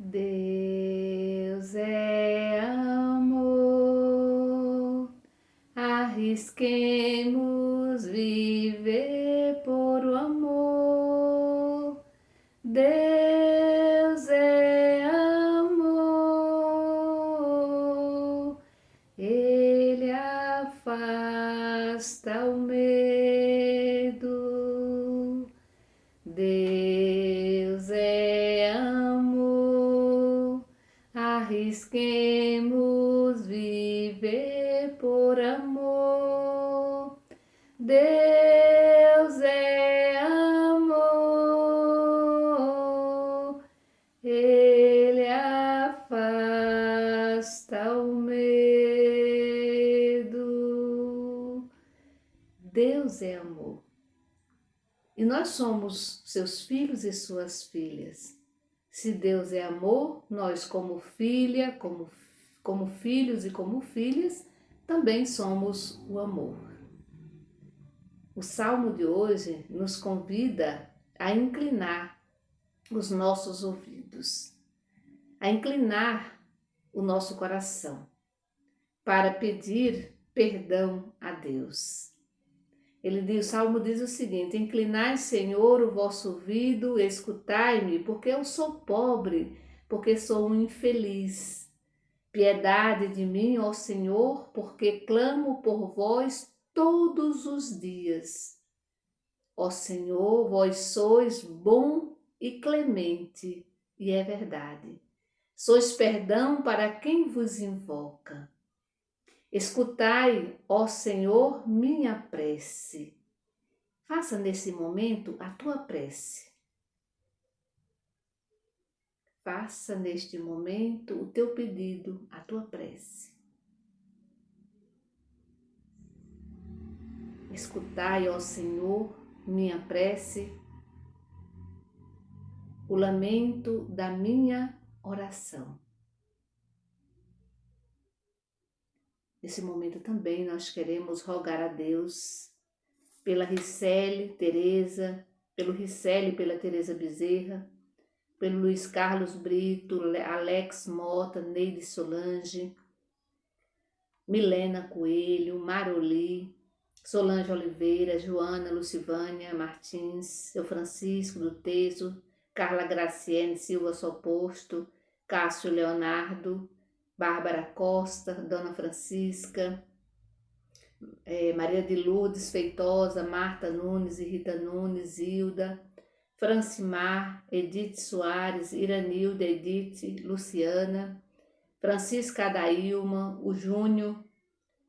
Deus é amor, arrisquemos viver por o amor. Deus é amor, Ele afasta o medo. Deus é amor, arrisquemos viver por amor. Deus é amor, Ele afasta o medo. Deus é amor. E nós somos seus filhos e suas filhas. Se Deus é amor, nós como filha, como filhos e como filhas, também somos o amor. O salmo de hoje nos convida a inclinar os nossos ouvidos, a inclinar o nosso coração para pedir perdão a Deus. O salmo diz o seguinte: inclinai, Senhor, o vosso ouvido, escutai-me, porque eu sou pobre, porque sou um infeliz. Piedade de mim, ó Senhor, porque clamo por vós todos os dias. Ó Senhor, vós sois bom e clemente, e é verdade. Sois perdão para quem vos invoca. Escutai, ó Senhor, minha prece. Faça nesse momento a tua prece. Faça neste momento o teu pedido, a tua prece. Escutai, ó Senhor, minha prece, o lamento da minha oração. Nesse momento também nós queremos rogar a Deus pela Ricele Tereza, pelo Ricele, pela Tereza Bezerra, pelo Luiz Carlos Brito, Alex Mota, Neide Solange, Milena Coelho, Maroli, Solange Oliveira, Joana Lucivânia Martins, seu Francisco do Teso, Carla Graciene Silva Soposto, Cássio Leonardo, Bárbara Costa, Dona Francisca, Maria de Lourdes Feitosa, Marta Nunes e Rita Nunes, Hilda, Francimar, Edith Soares, Iranilda, Edith, Luciana, Francisca Adailma, o Júnior,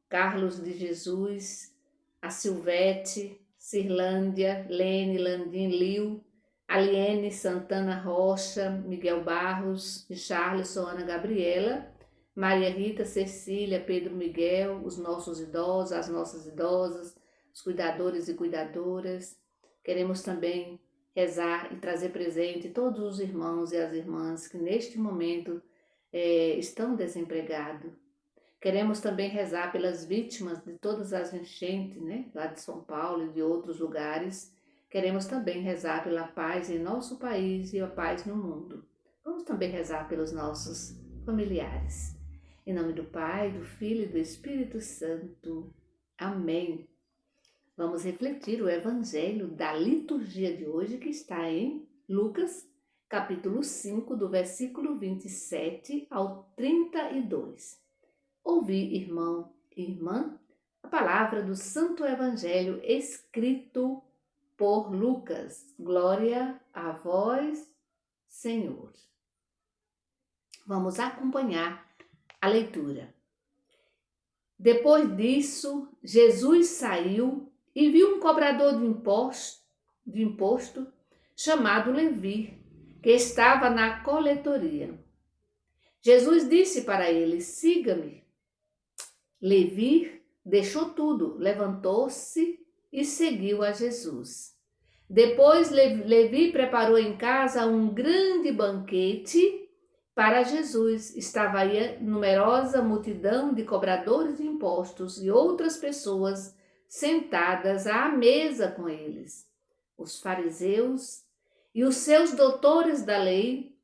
Carlos de Jesus, a Silvete, Cirlândia, Lene, Landim, Liu, Aliene Santana Rocha, Miguel Barros, Charleson, Ana Gabriela, Maria Rita, Cecília, Pedro Miguel, os nossos idosos, as nossas idosas, os cuidadores e cuidadoras. Queremos também rezar e trazer presente todos os irmãos e as irmãs que neste momento estão desempregados. Queremos também rezar pelas vítimas de todas as enchentes, lá de São Paulo e de outros lugares. Queremos também rezar pela paz em nosso país e a paz no mundo. Vamos também rezar pelos nossos familiares. Em nome do Pai, do Filho e do Espírito Santo. Amém. Vamos refletir o Evangelho da liturgia de hoje, que está em Lucas, capítulo 5, do versículo 27 ao 32. Ouvi, irmão e irmã, a palavra do Santo Evangelho escrito por Lucas. Glória a vós, Senhor. Vamos acompanhar a leitura. Depois disso, Jesus saiu e viu um cobrador de imposto chamado Levi, que estava na coletoria. Jesus disse para ele: siga-me. Levi deixou tudo, levantou-se e seguiu a Jesus. Depois Levi preparou em casa um grande banquete para Jesus. Estava aí numerosa multidão de cobradores de impostos e outras pessoas sentadas à mesa com eles. Os fariseus e os seus doutores da lei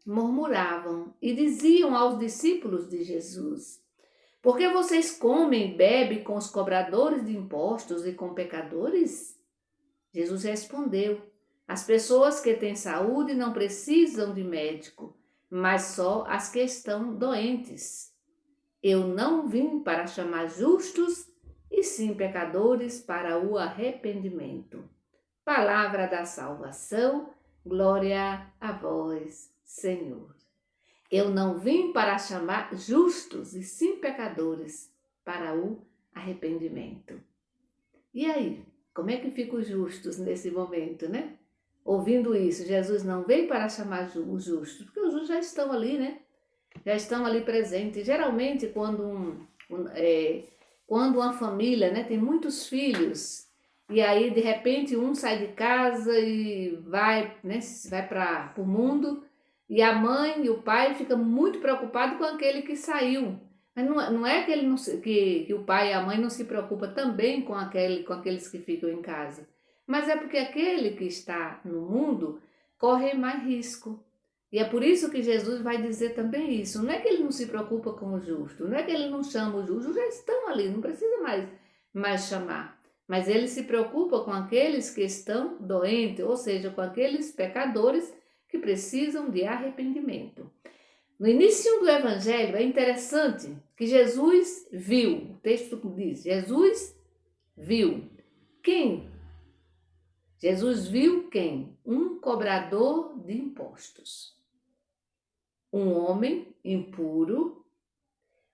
murmuravam e diziam aos discípulos de Jesus: por que vocês comem e bebem com os cobradores de impostos e com pecadores? Jesus respondeu: as pessoas que têm saúde não precisam de médico, mas só as que estão doentes. Eu não vim para chamar justos, e sim pecadores para o arrependimento. Palavra da salvação, glória a vós, Senhor. Eu não vim para chamar justos, e sim pecadores para o arrependimento. E aí, como é que ficam os justos nesse momento, né? Ouvindo isso, Jesus não veio para chamar os justos, porque os justos já estão ali, né? Já estão ali presentes. Geralmente, quando uma família, né, tem muitos filhos, e aí de repente um sai de casa e vai, né, vai para o mundo, e a mãe e o pai ficam muito preocupados com aquele que saiu. Mas não é que, ele não, que o pai e a mãe não se preocupam também com aqueles que ficam em casa. Mas é porque aquele que está no mundo corre mais risco. E é por isso que Jesus vai dizer também isso. Não é que ele não se preocupa com o justo, não é que ele não chama os justos, já estão ali, não precisa mais chamar. Mas ele se preocupa com aqueles que estão doentes, ou seja, com aqueles pecadores que precisam de arrependimento. No início do Evangelho é interessante que Jesus viu, o texto diz, Jesus viu. Quem? Jesus viu quem? Um cobrador de impostos. Um homem impuro,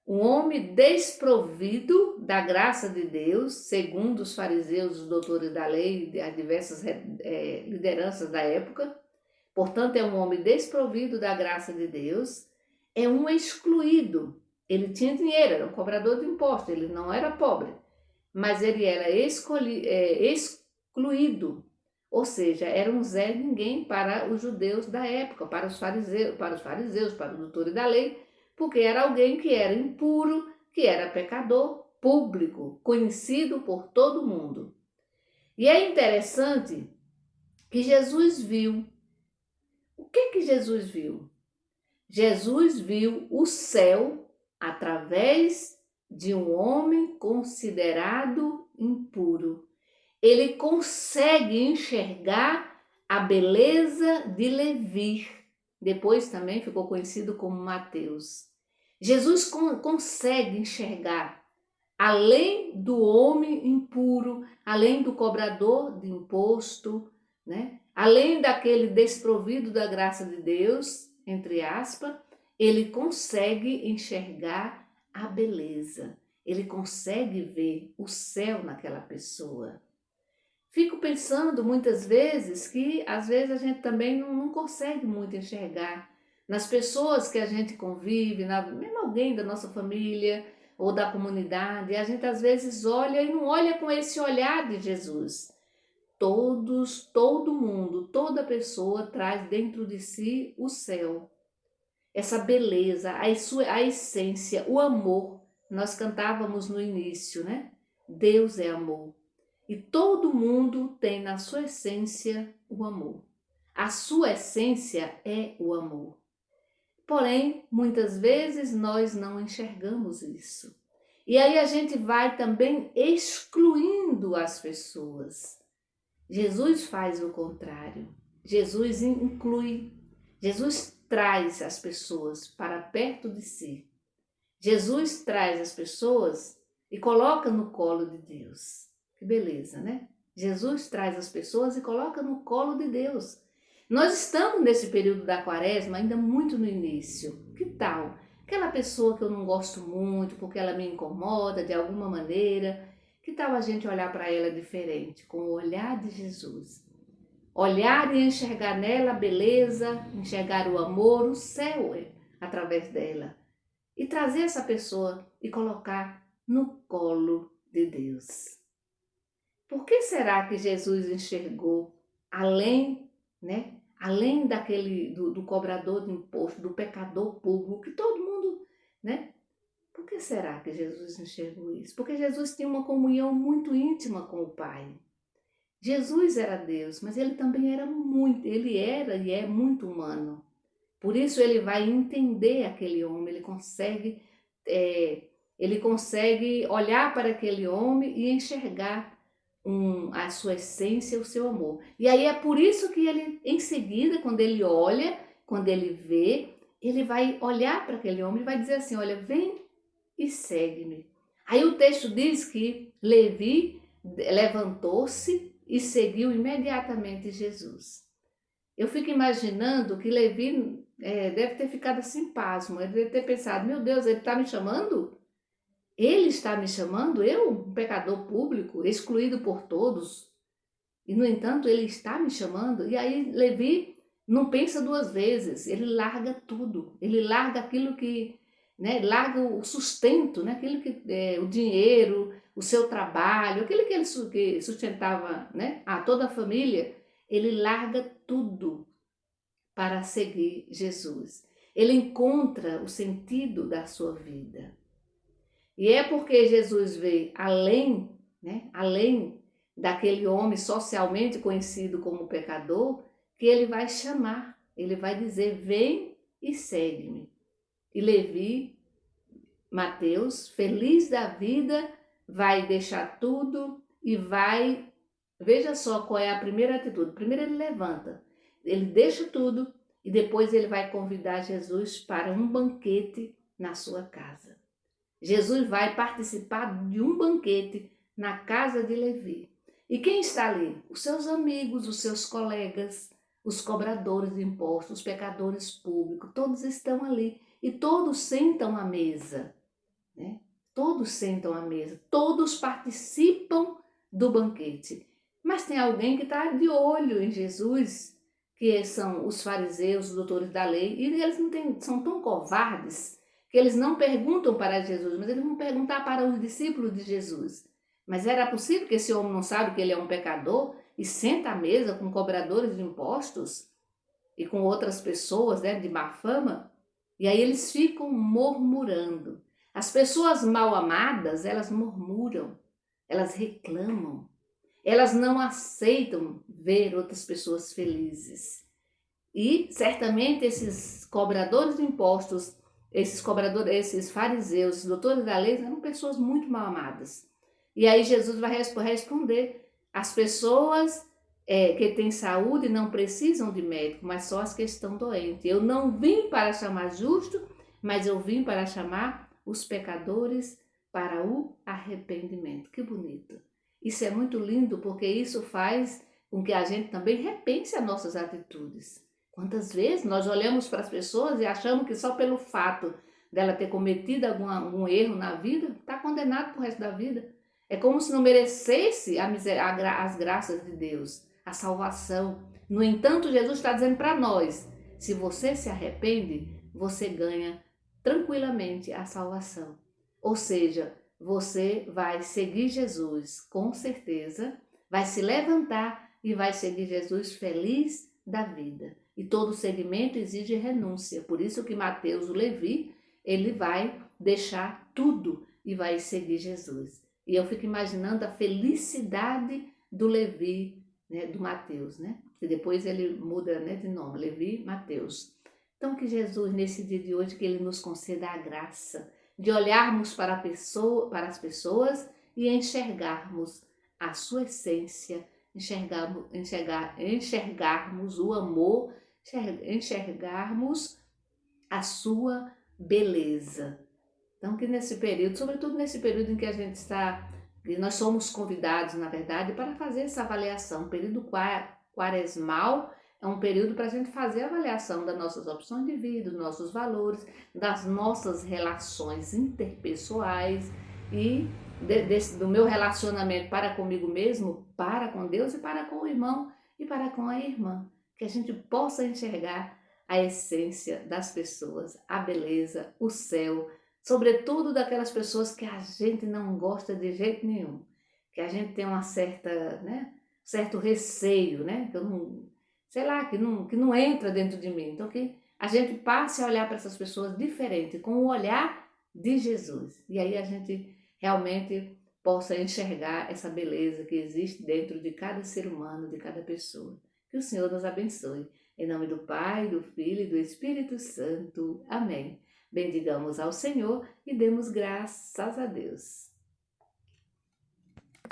um homem desprovido da graça de Deus, segundo os fariseus, os doutores da lei e as diversas lideranças da época. Portanto, é um homem desprovido da graça de Deus, é um excluído. Ele tinha dinheiro, era um cobrador de impostos, ele não era pobre, mas ele era excluído. Ou seja, era um Zé Ninguém para os judeus da época, para os fariseus, para os doutores da lei, porque era alguém que era impuro, que era pecador público, conhecido por todo mundo. E é interessante que Jesus viu. O que Jesus viu? Jesus viu o céu através de um homem considerado impuro. Ele consegue enxergar a beleza de Levi. Depois também ficou conhecido como Mateus. Jesus consegue enxergar, além do homem impuro, além do cobrador de imposto, né? Além daquele desprovido da graça de Deus, entre aspas, ele consegue enxergar a beleza. Ele consegue ver o céu naquela pessoa. Fico pensando muitas vezes que às vezes a gente também não consegue muito enxergar nas pessoas que a gente convive, mesmo alguém da nossa família ou da comunidade, a gente às vezes olha e não olha com esse olhar de Jesus. Todo mundo, toda pessoa traz dentro de si o céu, essa beleza, a essência, o amor. Nós cantávamos no início, né? Deus é amor. E todo mundo tem na sua essência o amor. A sua essência é o amor. Porém, muitas vezes nós não enxergamos isso. E aí a gente vai também excluindo as pessoas. Jesus faz o contrário. Jesus inclui. Jesus traz as pessoas para perto de si. Jesus traz as pessoas e coloca no colo de Deus. Que beleza, né? Jesus traz as pessoas e coloca no colo de Deus. Nós estamos nesse período da quaresma ainda muito no início. Que tal? Aquela pessoa que eu não gosto muito porque ela me incomoda de alguma maneira. Que tal a gente olhar para ela diferente, com o olhar de Jesus? Olhar e enxergar nela a beleza, enxergar o amor, o céu através dela. E trazer essa pessoa e colocar no colo de Deus. Por que será que Jesus enxergou além, né? Além do cobrador de imposto, do pecador público, que todo mundo, né? Por que será que Jesus enxergou isso? Porque Jesus tinha uma comunhão muito íntima com o Pai. Jesus era Deus, mas ele também era e é muito humano. Por isso ele vai entender aquele homem, ele consegue olhar para aquele homem e enxergar a sua essência, o seu amor. E aí é por isso que ele, em seguida, quando ele olha, quando ele vê, ele vai olhar para aquele homem e vai dizer assim, olha, vem e segue-me. Aí o texto diz que Levi levantou-se e seguiu imediatamente Jesus. Eu fico imaginando que Levi deve ter ficado assim pasmo, ele deve ter pensado, meu Deus, ele está me chamando? Ele está me chamando? Eu, um pecador público, excluído por todos? E no entanto ele está me chamando? E aí Levi não pensa duas vezes, ele larga tudo, ele larga aquilo que, né, larga o sustento, né, aquilo que o dinheiro, o seu trabalho, aquilo que ele que sustentava, né, a toda a família, ele larga tudo para seguir Jesus. Ele encontra o sentido da sua vida. E é porque Jesus veio além, né, além daquele homem socialmente conhecido como pecador, que ele vai chamar, ele vai dizer, vem e segue-me. E Levi, Mateus, feliz da vida, vai deixar tudo e vai, veja só qual é a primeira atitude. Primeiro ele levanta, ele deixa tudo e depois ele vai convidar Jesus para um banquete na sua casa. Jesus vai participar de um banquete na casa de Levi. E quem está ali? Os seus amigos, os seus colegas, os cobradores de impostos, os pecadores públicos, todos estão ali e todos sentam à mesa, né? Todos sentam à mesa, todos participam do banquete. Mas tem alguém que está de olho em Jesus, que são os fariseus, os doutores da lei, e eles são tão covardes que eles não perguntam para Jesus, mas eles vão perguntar para os discípulos de Jesus. Mas era possível que esse homem não sabe que ele é um pecador e senta à mesa com cobradores de impostos e com outras pessoas, né, de má fama? E aí eles ficam murmurando. As pessoas mal amadas, elas murmuram, elas reclamam, elas não aceitam ver outras pessoas felizes. E certamente esses cobradores de impostos, esses fariseus, esses doutores da lei, eram pessoas muito mal amadas. E aí Jesus vai responder, as pessoas que têm saúde não precisam de médico, mas só as que estão doentes. Eu não vim para chamar justo, mas eu vim para chamar os pecadores para o arrependimento. Que bonito. Isso é muito lindo porque isso faz com que a gente também repense as nossas atitudes. Quantas vezes nós olhamos para as pessoas e achamos que só pelo fato dela ter cometido algum erro na vida, está condenado para o resto da vida. É como se não merecesse as graças de Deus, a salvação. No entanto, Jesus está dizendo para nós, se você se arrepende, você ganha tranquilamente a salvação. Ou seja, você vai seguir Jesus com certeza, vai se levantar e vai seguir Jesus feliz da vida. E todo segmento exige renúncia. Por isso que Mateus, o Levi, ele vai deixar tudo e vai seguir Jesus. E eu fico imaginando a felicidade do Levi, né, do Mateus, né? E depois ele muda, né, de nome, Levi, Mateus. Então que Jesus, nesse dia de hoje, que ele nos conceda a graça de olharmos para as pessoas e enxergarmos a sua essência, enxergarmos o amor, enxergarmos a sua beleza. Então que nesse período, sobretudo nesse período em que a gente está, nós somos convidados, na verdade, para fazer essa avaliação. O período quaresmal é um período para a gente fazer a avaliação das nossas opções de vida, dos nossos valores, das nossas relações interpessoais e do meu relacionamento para comigo mesmo, para com Deus e para com o irmão e para com a irmã. Que a gente possa enxergar a essência das pessoas, a beleza, o céu, sobretudo daquelas pessoas que a gente não gosta de jeito nenhum, que a gente tem uma certa, né, certo receio, né, que eu não, sei lá, que não entra dentro de mim. Então que a gente passe a olhar para essas pessoas diferente, com o olhar de Jesus. E aí a gente realmente possa enxergar essa beleza que existe dentro de cada ser humano, de cada pessoa. Que o Senhor nos abençoe. Em nome do Pai, do Filho e do Espírito Santo. Amém. Bendigamos ao Senhor e demos graças a Deus.